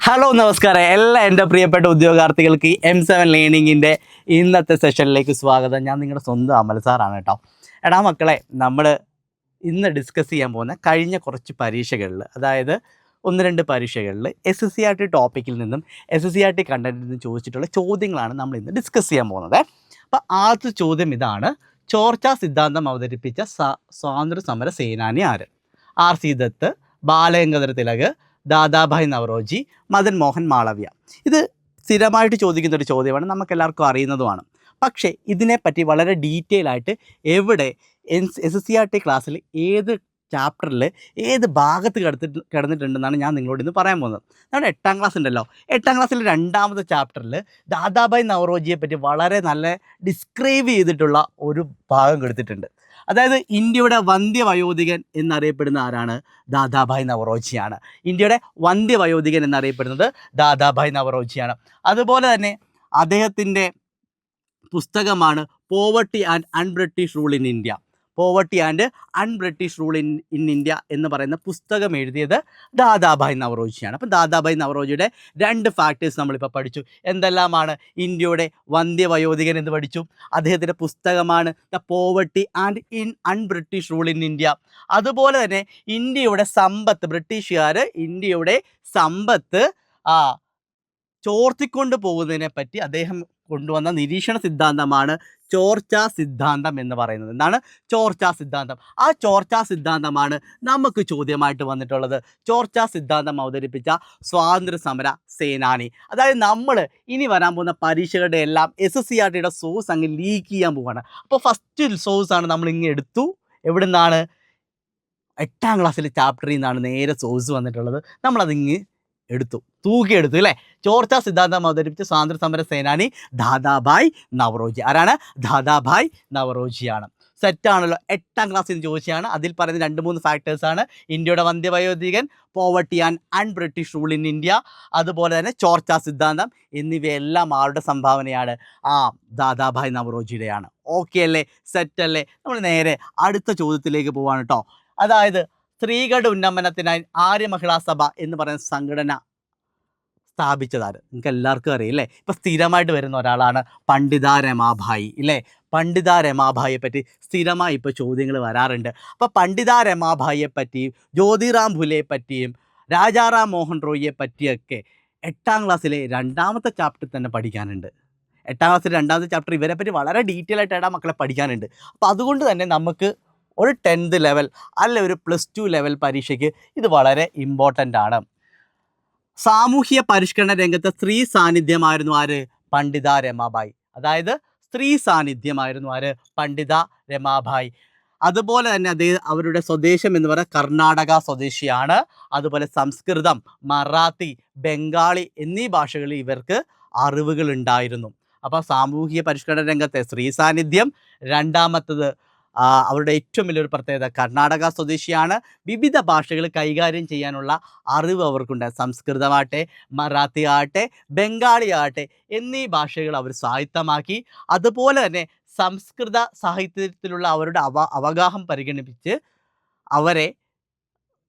Hello നമസ്കാരം എല്ലാ എൻ്റെ പ്രിയപ്പെട്ട ഉദ്യോഗാർത്ഥികൾക്ക് M7 ലേണിങ്ങിൻ്റെ ഇന്നത്തെ സെഷനിലേക്ക് സ്വാഗതം. ഞാൻ നിങ്ങളുടെ സ്വന്തം അമൽ സാറാണ് കേട്ടോ. എടാ മക്കളെ, നമ്മൾ ഇന്ന് ഡിസ്കസ് ചെയ്യാൻ പോകുന്ന കഴിഞ്ഞ കുറച്ച് പരീക്ഷകളിൽ, അതായത് ഒന്ന് രണ്ട് പരീക്ഷകളിൽ SSCRT ടോപ്പിക്കിൽ നിന്നും SSCRT കണ്ടന്റിൽ നിന്നും ചോദിച്ചിട്ടുള്ള ചോദ്യങ്ങളാണ് നമ്മൾ ഇന്ന് ഡിസ്കസ് ചെയ്യാൻ പോകുന്നത്. അപ്പോൾ ആദ്യത്തെ ചോദ്യം ഇതാണ്: ചോർച്ച സിദ്ധാന്തം അവതരിപ്പിച്ച സ്വാതന്ത്ര്യ സമര സേനാനി ആര്? R.C. ദത്ത്, ബാലഗംഗാധര തിലക്, ദാദാഭായ് നവറോജി, മദൻ മോഹൻ മാളവ്യ. ഇത് സ്ഥിരമായിട്ട് ചോദിക്കുന്ന ഒരു ചോദ്യമാണ്, നമുക്കെല്ലാവർക്കും അറിയുന്നതുമാണ്. പക്ഷേ ഇതിനെപ്പറ്റി വളരെ ഡീറ്റെയിൽ ആയിട്ട് എവിടെ SSCRT ക്ലാസ്സിൽ ഏത് ചാപ്റ്ററിൽ ഏത് ഭാഗത്ത് കിടന്നിട്ടുണ്ടെന്നാണ് ഞാൻ നിങ്ങളോട് ഇന്ന് പറയാൻ പോകുന്നത്. നമ്മുടെ 8ാം ക്ലാസ് ഉണ്ടല്ലോ, 8ാം ക്ലാസ്സിൽ 2ാമത്തെ ചാപ്റ്ററിൽ ദാദാഭായ് നവറോജിയെ പറ്റി വളരെ നല്ല ഡിസ്ക്രൈബ് ചെയ്തിട്ടുള്ള ഒരു ഭാഗം കൊടുത്തിട്ടുണ്ട്. അതായത് ഇന്ത്യയുടെ വന്ധ്യവയോധികൻ എന്നറിയപ്പെടുന്ന ആരാണ്? ദാദാഭായ് നവറോജിയാണ്. ഇന്ത്യയുടെ വന്ധ്യവയോധികൻ എന്നറിയപ്പെടുന്നത് ദാദാഭായ് നവറോജിയാണ്. അതുപോലെ തന്നെ അദ്ദേഹത്തിൻ്റെ പുസ്തകമാണ് പോവർട്ടി ആൻഡ് അൺബ്രിട്ടീഷ് rule in India. Poverty and അൺബ്രിട്ടീഷ് റൂൾ ഇൻ ഇന്ത്യ എന്ന് പറയുന്ന പുസ്തകം എഴുതിയത് ദാദാഭായ് നവറോജിയാണ്. അപ്പം ദാദാഭായ് നവറോജിയുടെ 2 ഫാക്ടേഴ്സ് നമ്മളിപ്പോൾ പഠിച്ചു. എന്തെല്ലാമാണ്? ഇന്ത്യയുടെ വന്ധ്യവയോധികൻ എന്ന് പഠിച്ചു, അദ്ദേഹത്തിൻ്റെ പുസ്തകമാണ് ദ പോവർട്ടി ആൻഡ് അൺബ്രിട്ടീഷ് റൂൾ ഇൻ ഇന്ത്യ. അതുപോലെ തന്നെ ഇന്ത്യയുടെ സമ്പത്ത്, ബ്രിട്ടീഷുകാർ ഇന്ത്യയുടെ സമ്പത്ത് ചോർത്തിക്കൊണ്ട് പോകുന്നതിനെ പറ്റി അദ്ദേഹം കൊണ്ടുവന്ന നിരീക്ഷണ സിദ്ധാന്തമാണ് ചോർച്ചാ സിദ്ധാന്തം എന്ന് പറയുന്നത്. എന്താണ് ചോർച്ചാ സിദ്ധാന്തം? ആ ചോർച്ചാ സിദ്ധാന്തമാണ് നമുക്ക് ചോദ്യമായിട്ട് വന്നിട്ടുള്ളത്. ചോർച്ചാ സിദ്ധാന്തം അവതരിപ്പിച്ച സ്വാതന്ത്ര്യ സമര സേനാനി. അതായത് നമ്മൾ ഇനി വരാൻ പോകുന്ന പരീക്ഷകളുടെ എല്ലാം SSCRTയുടെ സോഴ്സ് അങ്ങ് ലീക്ക് ചെയ്യാൻ പോവുകയാണ്. അപ്പോൾ ഫസ്റ്റ് സോഴ്സാണ് നമ്മൾ ഇങ്ങനെ എടുത്തു. എവിടെ നിന്നാണ്? 8ാം ക്ലാസ്സിലെ ചാപ്റ്ററിൽ നിന്നാണ് നേരെ സോഴ്സ് വന്നിട്ടുള്ളത്. നമ്മളതിങ്ങ് തൂക്കിയെടുത്തു അല്ലേ. ചോർച്ചാ സിദ്ധാന്തം അവതരിപ്പിച്ച സ്വാതന്ത്ര്യ സമര സേനാനി ദാദാഭായ് നവറോജി. ആരാണ്? ദാദാഭായ് നവറോജിയാണ്. സെറ്റാണല്ലോ. 8ാം ക്ലാസ്സിൽ നിന്ന് ചോദിച്ചാണ്. അതിൽ പറയുന്ന 2-3 ഫാക്ടേഴ്സാണ്: ഇന്ത്യയുടെ വന്ധ്യവയോധികൻ, പോവർട്ടി ആൻഡ് അൺബ്രിട്ടീഷ് റൂൾ ഇൻ ഇന്ത്യ, അതുപോലെ തന്നെ ചോർച്ചാ സിദ്ധാന്തം. എന്നിവയെല്ലാം ആരുടെ സംഭാവനയാണ്? ദാദാഭായ് നവറോജിയുടെയാണ്. ഓക്കെ അല്ലേ? സെറ്റല്ലേ? നമ്മൾ നേരെ അടുത്ത ചോദ്യത്തിലേക്ക് പോവാണ് കേട്ടോ. അതായത് സ്ത്രീകളുടെ ഉന്നമനത്തിനായി ആര്യ മഹിളാ സഭ എന്ന് പറയുന്ന സംഘടന സ്ഥാപിച്ചതാര്? നിങ്ങൾക്ക് എല്ലാവർക്കും അറിയില്ലേ. ഇപ്പം സ്ഥിരമായിട്ട് വരുന്ന ഒരാളാണ് പണ്ഡിത രമാഭായി ഇല്ലേ. പണ്ഡിത രമാഭായിയെ പറ്റി സ്ഥിരമായി ഇപ്പോൾ ചോദ്യങ്ങൾ വരാറുണ്ട്. അപ്പോൾ പണ്ഡിത രമാഭായിയെ പറ്റിയും ജ്യോതിറാം ഫുലെ പറ്റിയും രാജാറാം മോഹൻ റോയിയെ പറ്റിയൊക്കെ 8ാം ക്ലാസ്സിലെ 2ാമത്തെ ചാപ്റ്ററിൽ തന്നെ പഠിക്കാനുണ്ട്. 8ാം ക്ലാസ്സിലെ 2ാമത്തെ ചാപ്റ്റർ ഇവരെ പറ്റി വളരെ ഡീറ്റെയിൽ ആയിട്ട് മക്കളെ പഠിക്കാനുണ്ട്. അപ്പോൾ അതുകൊണ്ട് തന്നെ നമുക്ക് ഒരു 10th ലെവൽ അല്ലെ ഒരു +2 ലെവൽ പരീക്ഷയ്ക്ക് ഇത് വളരെ ഇമ്പോർട്ടൻ്റ് ആണ്. സാമൂഹ്യ പരിഷ്കരണ രംഗത്ത് സ്ത്രീ സാന്നിധ്യമായിരുന്നു ആര്? പണ്ഡിത രമാഭായ്. അതായത് സ്ത്രീ സാന്നിധ്യമായിരുന്നു ആര്? പണ്ഡിത രമാഭായ്. അതുപോലെ തന്നെ അവരുടെ സ്വദേശം എന്ന് പറയുന്നത് കർണാടക സ്വദേശിയാണ്. അതുപോലെ സംസ്കൃതം, മറാത്തി, ബംഗാളി എന്നീ ഭാഷകളിൽ ഇവർക്ക് അറിവുകൾ ഉണ്ടായിരുന്നു. അപ്പോൾ സാമൂഹിക പരിഷ്കരണ രംഗത്തെ സ്ത്രീ സാന്നിധ്യം. 2ാമത്തത് അവരുടെ ഏറ്റവും വലിയൊരു പ്രത്യേകത കർണാടക സ്വദേശിയാണ്. വിവിധ ഭാഷകൾ കൈകാര്യം ചെയ്യാനുള്ള അറിവ് അവർക്കുണ്ട്. സംസ്കൃതമാകട്ടെ, മറാത്തി ആകട്ടെ, ബംഗാളി ആകട്ടെ എന്നീ ഭാഷകൾ അവർ സ്വായത്തമാക്കി. അതുപോലെ തന്നെ സംസ്കൃത സാഹിത്യത്തിലുള്ള അവരുടെ അവഗാഹം പരിഗണിപ്പിച്ച് അവരെ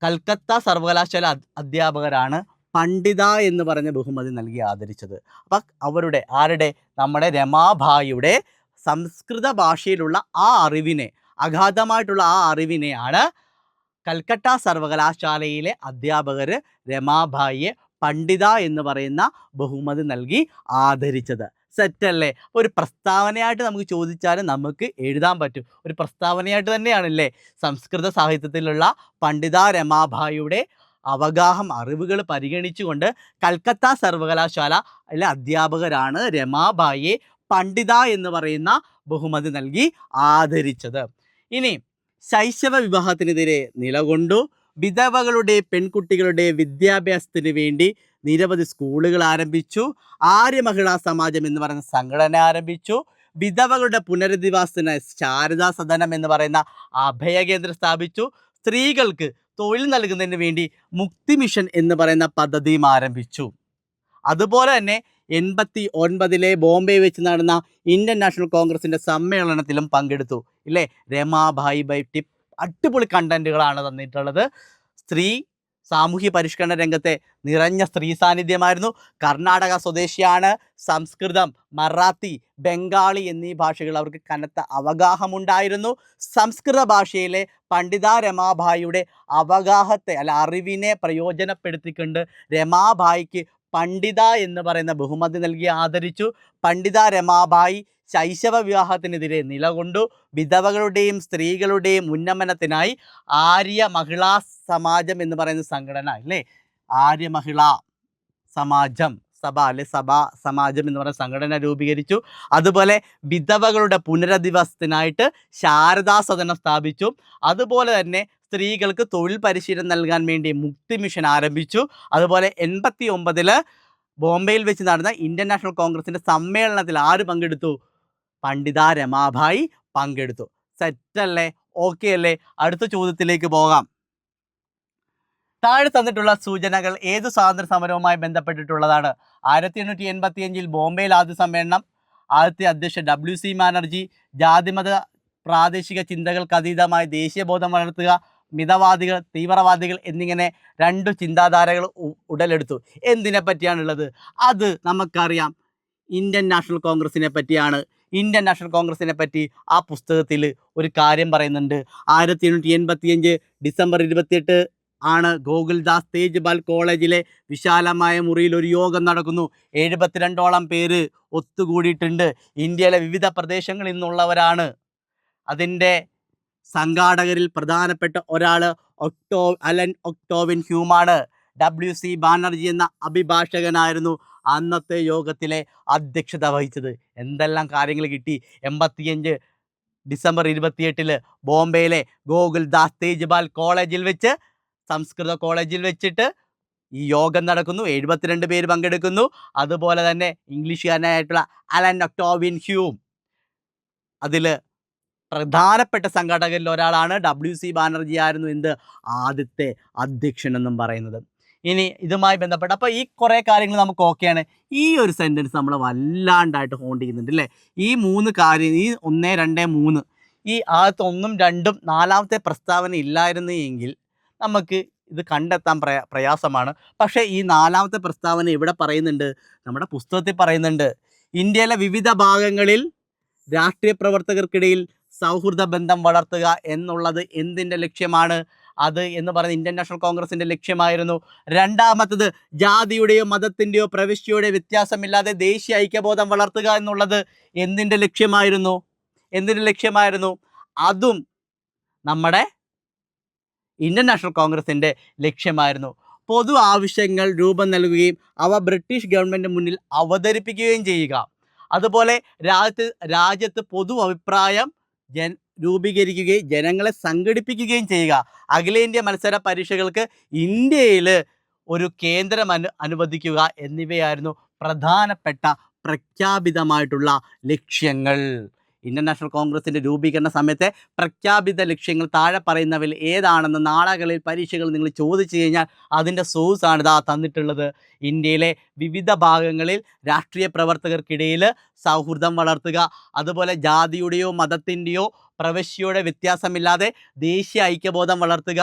കൽക്കത്ത സർവകലാശാല അധ്യാപകരാണ് പണ്ഡിത എന്ന് പറഞ്ഞ ബഹുമതി നൽകി ആദരിച്ചത്. അപ്പം അവരുടെ നമ്മുടെ രമാഭായിയുടെ സംസ്കൃത ഭാഷയിലുള്ള ആ അറിവിനെ, അഗാധമായിട്ടുള്ള ആ അറിവിനെയാണ് കൽക്കട്ട സർവകലാശാലയിലെ അധ്യാപകർ രമാഭായിയെ പണ്ഡിത എന്ന് പറയുന്ന ബഹുമതി നൽകി ആദരിച്ചത്. സെറ്റല്ലേ? ഒരു പ്രസ്താവനയായിട്ട് നമുക്ക് ചോദിച്ചാലും നമുക്ക് എഴുതാൻ പറ്റും. ഒരു പ്രസ്താവനയായിട്ട് തന്നെയാണല്ലേ സംസ്കൃത സാഹിത്യത്തിലുള്ള പണ്ഡിത രമാഭായിയുടെ അവഗാഹം, അറിവുകൾ പരിഗണിച്ചുകൊണ്ട് കൽക്കത്ത സർവകലാശാലയിലെ അധ്യാപകരാണ് രമാഭായിയെ പണ്ഡിത എന്ന് പറയുന്ന ബഹുമതി നൽകി ആദരിച്ചത്. ഇനി ശൈശവ വിവാഹത്തിനെതിരെ നിലകൊണ്ടു. വിധവകളുടെ പെൺകുട്ടികളുടെ വിദ്യാഭ്യാസത്തിന് വേണ്ടി നിരവധി സ്കൂളുകൾ ആരംഭിച്ചു. ആര്യ മഹിളാ സമാജം എന്ന് പറയുന്ന സംഘടന ആരംഭിച്ചു. വിധവകളുടെ പുനരധിവാസത്തിന് ശാരദാ സദനം എന്ന് പറയുന്ന അഭയകേന്ദ്രം സ്ഥാപിച്ചു. സ്ത്രീകൾക്ക് തൊഴിൽ നൽകുന്നതിന് വേണ്ടി മുക്തി മിഷൻ എന്ന് പറയുന്ന പദ്ധതിയും ആരംഭിച്ചു. അതുപോലെ തന്നെ 89 ബോംബെ വെച്ച് നടന്ന ഇന്ത്യൻ നാഷണൽ കോൺഗ്രസിൻ്റെ സമ്മേളനത്തിലും പങ്കെടുത്തു ഇല്ലേ. രമാഭായി ബൈ ടിപ്പ് അടിപൊളി കണ്ടന്റുകളാണ് തന്നിട്ടുള്ളത്. സ്ത്രീ സാമൂഹ്യ പരിഷ്കരണ രംഗത്തെ നിറഞ്ഞ സ്ത്രീ സാന്നിധ്യമായിരുന്നു. കർണാടക സ്വദേശിയാണ്. സംസ്കൃതം, മറാത്തി, ബംഗാളി എന്നീ ഭാഷകൾ അവർക്ക് കനത്ത അവഗാഹമുണ്ടായിരുന്നു. സംസ്കൃത ഭാഷയിലെ പണ്ഡിത രമാഭായിയുടെ അവഗാഹത്തെ അറിവിനെ പ്രയോജനപ്പെടുത്തിക്കൊണ്ട് രമാഭായിക്ക് പണ്ഡിത എന്ന് പറയുന്ന ബഹുമതി നൽകി ആദരിച്ചു. പണ്ഡിത രമാഭായി ശൈശവ വിവാഹത്തിനെതിരെ നിലകൊണ്ടു. വിധവകളുടെയും സ്ത്രീകളുടെയും ഉന്നമനത്തിനായി ആര്യ മഹിളാ സമാജം എന്ന് പറയുന്ന സംഘടന അല്ലേ, ആര്യ മഹിളാ സമാജം സമാജം എന്ന് പറയുന്ന സംഘടന രൂപീകരിച്ചു. അതുപോലെ വിധവകളുടെ പുനരധിവാസത്തിനായിട്ട് ശാരദാ സദനം സ്ഥാപിച്ചു. അതുപോലെ തന്നെ സ്ത്രീകൾക്ക് തൊഴിൽ പരിശീലനം നൽകാൻ വേണ്ടി മുക്തി മിഷൻ ആരംഭിച്ചു. അതുപോലെ 89 ബോംബെയിൽ വെച്ച് നടന്ന ഇന്ത്യൻ നാഷണൽ കോൺഗ്രസിൻ്റെ സമ്മേളനത്തിൽ ആര് പങ്കെടുത്തു? പണ്ഡിത രമാഭായി പങ്കെടുത്തു. സെറ്റല്ലേ? ഓക്കെ അല്ലേ? അടുത്ത ചോദ്യത്തിലേക്ക് പോകാം. താഴെ തന്നിട്ടുള്ള സൂചനകൾ ഏത് സ്വാതന്ത്ര്യ സമരവുമായി ബന്ധപ്പെട്ടിട്ടുള്ളതാണ്? 1885 ബോംബെയിൽ ആദ്യ സമ്മേളനം. ആദ്യത്തെ അധ്യക്ഷൻ WC ബാനർജി. ജാതിമത പ്രാദേശിക ചിന്തകൾക്ക് അതീതമായി ദേശീയബോധം വളർത്തുക. മിതവാദികൾ, തീവ്രവാദികൾ എന്നിങ്ങനെ 2 ചിന്താധാരകൾ ഉടലെടുത്തു. എന്തിനെ പറ്റിയാണുള്ളത്? അത് നമുക്കറിയാം, ഇന്ത്യൻ നാഷണൽ കോൺഗ്രസിനെ പറ്റിയാണ്. ഇന്ത്യൻ നാഷണൽ കോൺഗ്രസിനെ പറ്റി ആ പുസ്തകത്തിൽ ഒരു കാര്യം പറയുന്നുണ്ട്. 1885 ഡിസംബർ 28 ആണ് ഗോകുൽദാസ് തേജ്പാൽ കോളേജിലെ വിശാലമായ മുറിയിൽ ഒരു യോഗം നടക്കുന്നു. 72ഓളം പേര് ഒത്തുകൂടിയിട്ടുണ്ട്. ഇന്ത്യയിലെ വിവിധ പ്രദേശങ്ങളിൽ നിന്നുള്ളവരാണ്. അതിൻ്റെ സംഘാടകരിൽ പ്രധാനപ്പെട്ട ഒരാൾ അലൻ ഒക്ടോവിൻ ഹ്യൂമാണ്. WC ബാനർജി എന്ന അഭിഭാഷകനായിരുന്നു അന്നത്തെ യോഗത്തിലെ അധ്യക്ഷത വഹിച്ചത്. എന്തെല്ലാം കാര്യങ്ങൾ കിട്ടി? 85 ഡിസംബർ 28 ബോംബെയിലെ ഗോകുൽദാസ് തേജ്പാൽ കോളേജിൽ വെച്ച്, സംസ്കൃത കോളേജിൽ വെച്ചിട്ട് ഈ യോഗം നടക്കുന്നു. 72 പേര് പങ്കെടുക്കുന്നു. അതുപോലെ തന്നെ ഇംഗ്ലീഷുകാരനായിട്ടുള്ള അലൻ ഒക്ടോവിൻ ഹ്യൂം അതിൽ പ്രധാനപ്പെട്ട സംഘാടകരിൽ ഒരാളാണ്. WC ബാനർജി ആയിരുന്നു ആദ്യത്തെ അധ്യക്ഷൻ എന്നും പറയുന്നത്. ഇനി ഇതുമായി ബന്ധപ്പെട്ട് അപ്പോൾ ഈ കുറേ കാര്യങ്ങൾ നമുക്ക് ഓക്കെയാണ്. ഈ ഒരു സെൻറ്റൻസ് നമ്മൾ വല്ലാണ്ടായിട്ട് ഹോണ്ട് ചെയ്യുന്നുണ്ട് അല്ലേ? ഈ 3 കാര്യം, ഈ 1, 2, 3, ഈ ആദ്യത്തെ 1ഉം 2ഉം 4ാമത്തെ പ്രസ്താവന ഇല്ലായിരുന്നു എങ്കിൽ നമുക്ക് ഇത് കണ്ടെത്താൻ പ്രയാസമാണ്. പക്ഷേ ഈ 4ാമത്തെ പ്രസ്താവന ഇവിടെ പറയുന്നുണ്ട്, നമ്മുടെ പുസ്തകത്തിൽ പറയുന്നുണ്ട്. ഇന്ത്യയിലെ വിവിധ ഭാഗങ്ങളിൽ രാഷ്ട്രീയ പ്രവർത്തകർക്കിടയിൽ സൗഹൃദ ബന്ധം വളർത്തുക എന്നുള്ളത് എന്തിൻ്റെ ലക്ഷ്യമാണ്? അത് എന്ന് പറയുന്നത് ഇന്ത്യൻ നാഷണൽ കോൺഗ്രസിൻ്റെ ലക്ഷ്യമായിരുന്നു. 2ാമത്തത് ജാതിയുടെയോ മതത്തിൻ്റെയോ പ്രവിശ്യയുടെയോ വ്യത്യാസമില്ലാതെ ദേശീയ ഐക്യബോധം വളർത്തുക എന്നുള്ളത് എന്തിൻ്റെ ലക്ഷ്യമായിരുന്നു? അതും നമ്മുടെ ഇന്ത്യൻ നാഷണൽ കോൺഗ്രസിൻ്റെ ലക്ഷ്യമായിരുന്നു. പൊതു ആവശ്യങ്ങൾ രൂപം നൽകുകയും അവ ബ്രിട്ടീഷ് ഗവൺമെൻറ് മുന്നിൽ അവതരിപ്പിക്കുകയും ചെയ്യുക. അതുപോലെ രാജ്യത്ത് പൊതു അഭിപ്രായം രൂപീകരിക്കുകയും ജനങ്ങളെ സംഘടിപ്പിക്കുകയും ചെയ്യുക. അഖിലേന്ത്യാ മത്സര പരീക്ഷകൾക്ക് ഇന്ത്യയിൽ ഒരു കേന്ദ്രം അനുവദിക്കുക എന്നിവയായിരുന്നു പ്രധാനപ്പെട്ട പ്രഖ്യാപിതമായിട്ടുള്ള ലക്ഷ്യങ്ങൾ. ഇന്ത്യൻ നാഷണൽ കോൺഗ്രസിൻ്റെ രൂപീകരണ സമയത്തെ പ്രഖ്യാപിത ലക്ഷ്യങ്ങൾ താഴെ പറയുന്നവയിൽ ഏതാണെന്ന് നാളകളിൽ പരീക്ഷകൾ നിങ്ങൾ ചോദിച്ചു കഴിഞ്ഞാൽ അതിൻ്റെ സോഴ്സാണ് ഇതാ തന്നിട്ടുള്ളത്. ഇന്ത്യയിലെ വിവിധ ഭാഗങ്ങളിൽ രാഷ്ട്രീയ പ്രവർത്തകർക്കിടയിൽ സൗഹൃദം വളർത്തുക, അതുപോലെ ജാതിയുടെയോ മതത്തിൻ്റെയോ പ്രവിശ്യയുടെ വ്യത്യാസമില്ലാതെ ദേശീയ ഐക്യബോധം വളർത്തുക,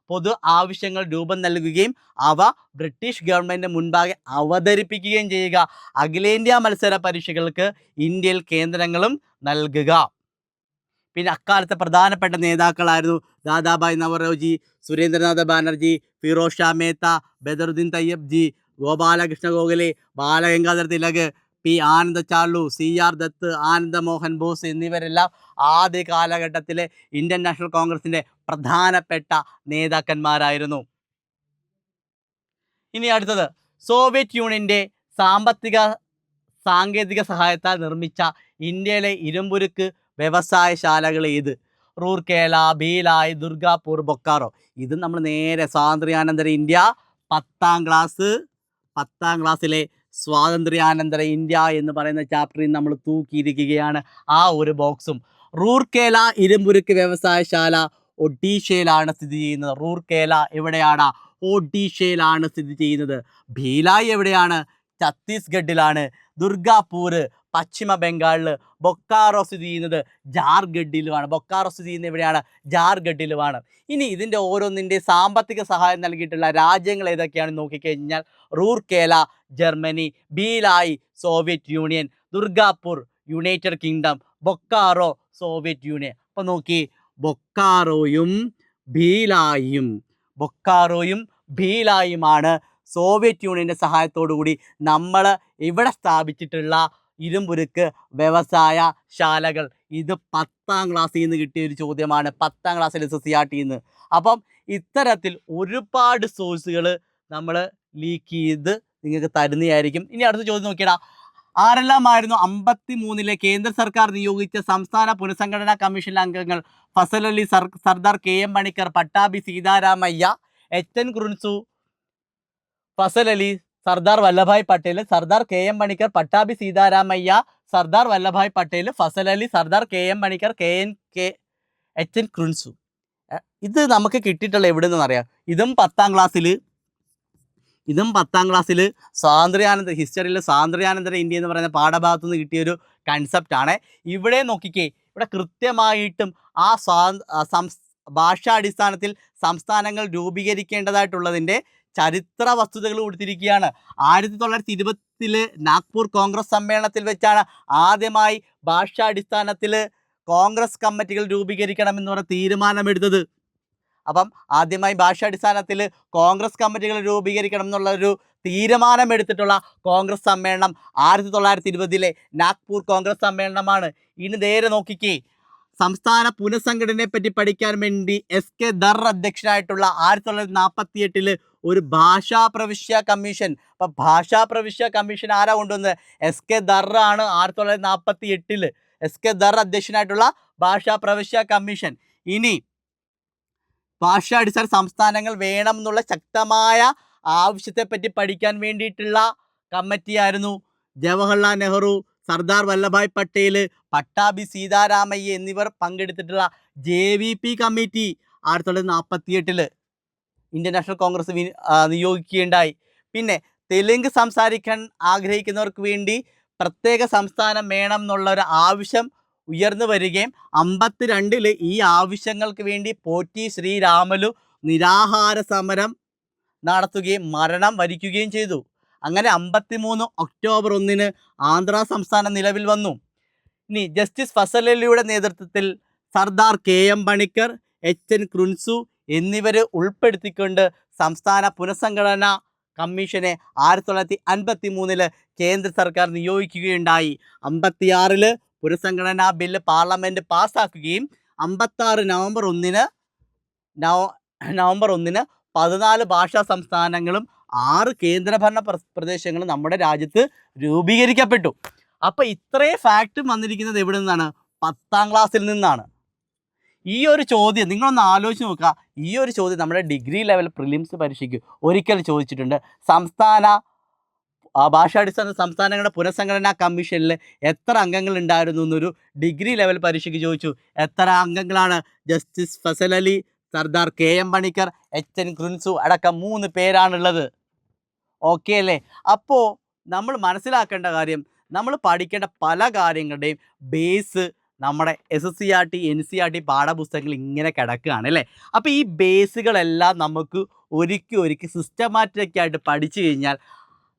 പൊതു ആവശ്യങ്ങൾ രൂപം നൽകുകയും അവ ബ്രിട്ടീഷ് ഗവൺമെൻറ് മുൻപാകെ അവതരിപ്പിക്കുകയും ചെയ്യുക. അഖിലേന്ത്യാ മത്സര പരീക്ഷകൾക്ക് ഇന്ത്യയിൽ കേന്ദ്രങ്ങളും നൽകുക. പിന്നെ അക്കാലത്തെ പ്രധാനപ്പെട്ട നേതാക്കളായിരുന്നു ദാദാഭായ് നവറോജി, സുരേന്ദ്രനാഥ ബാനർജി, ഫിറോസ് ഷാ മേത്ത, ബദറുദ്ദീൻ തയ്യബ് ജി, ഗോപാലകൃഷ്ണ ഗോഖലെ, ബാലഗംഗാധർ തിലക്, P. ആനന്ദ ചാർലു, CR ദത്ത്, ആനന്ദ മോഹൻ ബോസ് എന്നിവരെല്ലാം ആദ്യ കാലഘട്ടത്തിലെ ഇന്ത്യൻ നാഷണൽ കോൺഗ്രസിൻ്റെ പ്രധാനപ്പെട്ട നേതാക്കന്മാരായിരുന്നു. ഇനി അടുത്തത്, സോവിയറ്റ് യൂണിയൻ്റെ സാങ്കേതിക സഹായത്താൽ നിർമ്മിച്ച ഇന്ത്യയിലെ ഇരുമ്പുരുക്ക് വ്യവസായശാലകൾ ഏത്? റൂർക്കേല, ഭീലായ്, ദുർഗാപൂർ, ബൊക്കാറോ. ഇത് നമ്മൾ നേരെ സ്വാതന്ത്ര്യാനന്തര ഇന്ത്യ 10ാം ക്ലാസ്സിലെ സ്വാതന്ത്ര്യാനന്തര ഇന്ത്യ എന്ന് പറയുന്ന ചാപ്റ്ററിൽ നമ്മൾ തൂക്കിയിരിക്കുകയാണ് ആ ഒരു ബോക്സും. റൂർക്കേല ഇരുമ്പുരുക്ക് വ്യവസായശാല ഒഡീഷയിലാണ് സ്ഥിതി ചെയ്യുന്നത്. റൂർക്കേല എവിടെയാണ്? ഒഡീഷയിലാണ് സ്ഥിതി ചെയ്യുന്നത്. ഭീലായ് എവിടെയാണ്? ഛത്തീസ്ഗഡിലാണ്. ദുർഗാപൂർ പശ്ചിമ ബംഗാളിൽ. ബൊക്കാറോ സ്ഥിതി ചെയ്യുന്നത് ജാർഖണ്ഡിലുമാണ്. ബൊക്കാറോ സ്ഥിതി ചെയ്യുന്നത് എവിടെയാണ്? ജാർഖണ്ഡിലുമാണ്. ഇനി ഇതിൻ്റെ ഓരോന്നിൻ്റെ സാമ്പത്തിക സഹായം നൽകിയിട്ടുള്ള രാജ്യങ്ങൾ ഏതൊക്കെയാണെന്ന് നോക്കിക്കഴിഞ്ഞാൽ Rourkela Germany, Bhilai Soviet Union, Durgapur United Kingdom, Bokaro Soviet Union. അപ്പോൾ നോക്കി, ബൊക്കാറോയും ഭീലായുമാണ് സോവിയറ്റ് യൂണിയൻ്റെ സഹായത്തോടു കൂടി നമ്മൾ ഇവിടെ സ്ഥാപിച്ചിട്ടുള്ള ഇരുമ്പുരുക്ക് വ്യവസായ ശാലകൾ. ഇത് 10ാം ക്ലാസ്സിൽ നിന്ന് കിട്ടിയ ഒരു ചോദ്യമാണ്, 10ാം ക്ലാസ്സിൽ SSCRT നിന്ന്. അപ്പം ഇത്തരത്തിൽ ഒരുപാട് സോഴ്സുകൾ നമ്മൾ ലീക്ക് ചെയ്ത് നിങ്ങൾക്ക് തരുന്നതായിരിക്കും. ഇനി അടുത്ത ചോദ്യം നോക്കിയടാ, ആരെല്ലാമായിരുന്നു 53-ലെ കേന്ദ്ര സർക്കാർ നിയോഗിച്ച സംസ്ഥാന പുനഃസംഘടനാ കമ്മീഷനിലെ അംഗങ്ങൾ? Fasal Ali, Sardar KM Panicker, Pattabhi Sitaramayya, HN ക്രുൻസു, Fasal Ali, Sardar Vallabhbhai Patel, Sardar KM Panicker, Pattabhi Sitaramayya, Sardar Vallabhbhai Patel, Fasal Ali, Sardar KM Panikkar, HN ക്രുൻസു. ഇത് നമുക്ക് കിട്ടിയിട്ടുള്ള എവിടെ നിന്നറിയാം? ഇതും 10ാം ക്ലാസ്സിൽ സ്വാതന്ത്ര്യാനന്തര ഹിസ്റ്ററിയിൽ സ്വാതന്ത്ര്യാനന്തര ഇന്ത്യ എന്ന് പറയുന്ന പാഠഭാഗത്തു നിന്ന് കിട്ടിയൊരു കൺസെപ്റ്റാണ്. ഇവിടെ നോക്കിക്കേ, ഇവിടെ കൃത്യമായിട്ടും ആ ഭാഷാടിസ്ഥാനത്തിൽ സംസ്ഥാനങ്ങൾ രൂപീകരിക്കേണ്ടതായിട്ടുള്ളതിൻ്റെ ചരിത്ര വസ്തുതകൾ കൊടുത്തിരിക്കുകയാണ്. 1920 നാഗ്പൂർ കോൺഗ്രസ് സമ്മേളനത്തിൽ വെച്ചാണ് ആദ്യമായി ഭാഷാടിസ്ഥാനത്തിൽ കോൺഗ്രസ് കമ്മിറ്റികൾ രൂപീകരിക്കണമെന്ന് പറഞ്ഞ തീരുമാനമെടുത്തത്. അപ്പം ആദ്യമായി ഭാഷാടിസ്ഥാനത്തിൽ കോൺഗ്രസ് കമ്മിറ്റികൾ രൂപീകരിക്കണം എന്നുള്ളൊരു തീരുമാനമെടുത്തിട്ടുള്ള കോൺഗ്രസ് സമ്മേളനം 1920 നാഗ്പൂർ കോൺഗ്രസ് സമ്മേളനമാണ്. ഇനി നേരെ നോക്കിക്കേ, സംസ്ഥാന പുനഃസംഘടനയെ പറ്റി പഠിക്കാൻ വേണ്ടി SK ദർ അധ്യക്ഷനായിട്ടുള്ള 1948 ഒരു ഭാഷാ പ്രവിശ്യ കമ്മീഷൻ. അപ്പം ഭാഷാ പ്രവിശ്യ കമ്മീഷൻ ആരാ കൊണ്ടുവന്നത്? SK ദർ ആണ്. 1948 SK ദർ അധ്യക്ഷനായിട്ടുള്ള ഭാഷാ പ്രവിശ്യ കമ്മീഷൻ. ഇനി ഭാഷാടിസ്ഥാന സംസ്ഥാനങ്ങൾ വേണം എന്നുള്ള ശക്തമായ ആവശ്യത്തെപ്പറ്റി പഠിക്കാൻ വേണ്ടിയിട്ടുള്ള കമ്മിറ്റിയായിരുന്നു ജവഹർലാൽ നെഹ്റു, സർദാർ വല്ലഭായ് പട്ടേൽ, പട്ടാഭി സീതാരാമയ്യ എന്നിവർ പങ്കെടുത്തിട്ടുള്ള JVP committee 1948 Indian National Congress നിയോഗിക്കുകയുണ്ടായി. പിന്നെ തെലുങ്ക് സംസാരിക്കാൻ ആഗ്രഹിക്കുന്നവർക്ക് വേണ്ടി പ്രത്യേക സംസ്ഥാനം വേണം എന്നുള്ളൊരു ആവശ്യം ഉയർന്നു വരികയും 52 ഈ ആവശ്യങ്ങൾക്ക് വേണ്ടി പോറ്റി ശ്രീരാമലു നിരാഹാര സമരം നടത്തുകയും മരണം വരിക്കുകയും ചെയ്തു. അങ്ങനെ 53 ഒക്ടോബർ 1 ആന്ധ്ര സംസ്ഥാനം നിലവിൽ വന്നു. ഇനി ജസ്റ്റിസ് ഫസൽ അലിയുടെ നേതൃത്വത്തിൽ സർദാർ KM പണിക്കർ, HN ക്രുൻസു എന്നിവർ ഉൾപ്പെടുത്തിക്കൊണ്ട് സംസ്ഥാന പുനഃസംഘടനാ കമ്മീഷനെ 1953 കേന്ദ്ര സർക്കാർ നിയോഗിക്കുകയുണ്ടായി. 56 പുനഃസംഘടനാ ബില്ല് പാർലമെൻറ്റ് പാസ്സാക്കുകയും 56 നവംബർ 1 14 ഭാഷാ സംസ്ഥാനങ്ങളും 6 കേന്ദ്രഭരണ പ്രദേശങ്ങളും നമ്മുടെ രാജ്യത്ത് രൂപീകരിക്കപ്പെട്ടു. അപ്പോൾ ഇത്രയും ഫാക്റ്റും വന്നിരിക്കുന്നത് എവിടെ നിന്നാണ്? 10ാം ക്ലാസ്സിൽ നിന്നാണ്. ഈ ഒരു ചോദ്യം നിങ്ങളൊന്ന് ആലോചിച്ച് നോക്കുക. ഈ ഒരു ചോദ്യം നമ്മുടെ ഡിഗ്രി ലെവൽ പ്രിലിംസ് പരീക്ഷയ്ക്ക് ഒരിക്കൽ ചോദിച്ചിട്ടുണ്ട്. സംസ്ഥാന ഭാഷാടിസ്ഥാന സംസ്ഥാനങ്ങളുടെ പുനഃസംഘടനാ കമ്മീഷനിൽ എത്ര അംഗങ്ങൾ ഉണ്ടായിരുന്നു എന്നൊരു ഡിഗ്രി ലെവൽ പരീക്ഷയ്ക്ക് ചോദിച്ചു. എത്ര അംഗങ്ങളാണ്? Justice Fazal Ali, Sardar KM Panikkar, HN Kunzru അടക്കം 3 പേരാണുള്ളത്. ഓക്കെ അല്ലേ? അപ്പോൾ നമ്മൾ മനസ്സിലാക്കേണ്ട കാര്യം, നമ്മൾ പഠിക്കേണ്ട പല കാര്യങ്ങളുടെയും ബേസ് നമ്മുടെ SSCRT NCERT പാഠപുസ്തകങ്ങൾ ഇങ്ങനെ കിടക്കുകയാണ് അല്ലേ. അപ്പോൾ ഈ ബേസുകളെല്ലാം നമുക്ക് ഒരുക്കി സിസ്റ്റമാറ്റിക്കായിട്ട് പഠിച്ചു കഴിഞ്ഞാൽ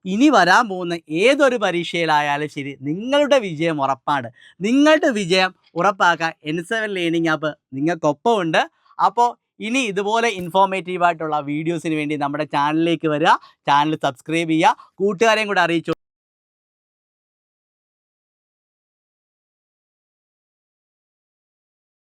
ഇനി വരാൻ പോകുന്ന ഏതൊരു പരീക്ഷയിലായാലും ശരി നിങ്ങളുടെ വിജയം ഉറപ്പാണ്. നിങ്ങളുടെ വിജയം ഉറപ്പാക്കാൻ N7 ലേണിംഗ് ആപ്പ് നിങ്ങൾക്കൊപ്പമുണ്ട്. അപ്പോൾ ഇനി ഇതുപോലെ ഇൻഫോർമേറ്റീവായിട്ടുള്ള വീഡിയോസിന് വേണ്ടി നമ്മുടെ ചാനലിലേക്ക് വരിക, ചാനൽ സബ്സ്ക്രൈബ് ചെയ്യുക, കൂട്ടുകാരെയും കൂടെ അറിയിച്ചു.